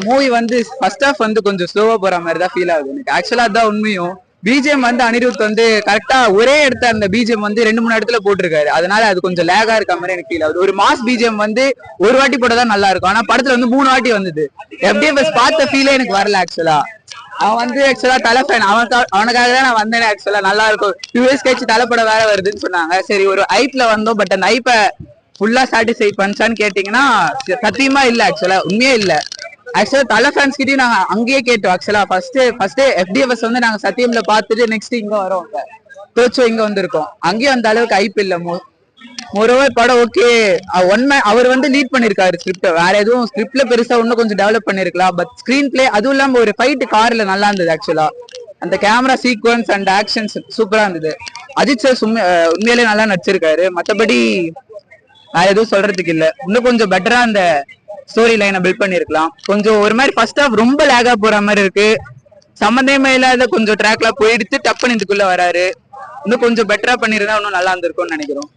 Movie வந்து first half வந்து கொஞ்சம் ஸ்லோவா போற மாதிரி தான் ஃபீல் ஆகுது எனக்கு. ஆக்சுவலா அதான் உண்மையும். பிஜிஎம் வந்து அனிருத் வந்து கரெக்டா ஒரே இடத்த அந்த பிஜிஎம் வந்து 2-3 இடத்துல போட்டிருக்காரு. அதனால அது கொஞ்சம் லேகா இருக்க மாதிரி எனக்கு ஃபீல் ஆகுது. ஒரு மாஸ் பிஜிஎம் வந்து ஒரு வாட்டி போட்டதான் நல்லா இருக்கும். ஆனா படத்துல வந்து 3 வாட்டி வந்தது. FDFS பார்த்த ஃபீலே எனக்கு வரல ஆக்சுவலா. அவன் வந்து ஆக்சுவலா தலை ஃபேன். அவனுக்காக தான் நான் வந்தேன். ஆக்சுவலா நல்லா இருக்கும். 2 இயர்ஸ் கழிச்சு தலைப்படம் வேற வருதுன்னு சொன்னாங்க. சரி ஒரு ஐப்ல வந்தோம். பட் அந்த ஐப்பை ஃபுல்லா சாட்டிஸ்ஃபை பண்ணிச்சான்னு கேட்டீங்கன்னா சத்தியமா இல்ல. ஆக்சுவலா உண்மையே இல்ல. ஆக்சுவலா தலை ஃபேன்ஸ் கிட்டயும் நாங்க அங்கேயே கேட்டோம். ஆக்சுவலா ஃபர்ஸ்ட் FDFS வந்து நாங்க சத்தியம்ல பார்த்துட்டு நெக்ஸ்ட் இங்க வரோம். தோச்சோ இங்க வந்திருக்கோம். அங்கேயும் அந்த அளவுக்கு ஐப் இல்ல. மொரோவர் படம் ஓகே. அவர் வந்து லீட் பண்ணிருக்காரு ஸ்கிரிப்ட். வேற எதுவும் ஸ்கிரிப்ட்ல பெருசா இன்னும் கொஞ்சம் டெவலப் பண்ணிருக்கலாம். பட் ஸ்கிரீன் பிளே அதுவும் இல்லாம ஒரு ஃபைட் கார்ல நல்லா இருந்தது. ஆக்சுவலா அந்த கேமரா சீக்வன்ஸ் அண்ட் ஆக்ஷன்ஸ் சூப்பரா இருந்தது. அஜித் சார் உண்மையிலே நல்லா நடிச்சிருக்காரு. மத்தபடி வேற எதுவும் சொல்றதுக்கு இல்ல. இன்னும் கொஞ்சம் பெட்டரா அந்த ஸ்டோரி லைனை பில்ட் பண்ணிருக்கலாம். கொஞ்சம் ஒரு மாதிரி ஃபர்ஸ்ட் ஹாஃப் ரொம்ப லேகா போற மாதிரி இருக்கு. சம்பந்தமே இல்லாத கொஞ்சம் ட்ராக்ல போயிடுத்து டப்புன்னு இதுக்குள்ள வராரு. இன்னும் கொஞ்சம் பெட்டரா பண்ணிருந்தா இன்னும் நல்லா இருந்திருக்கும்னு நினைக்கிறோம்.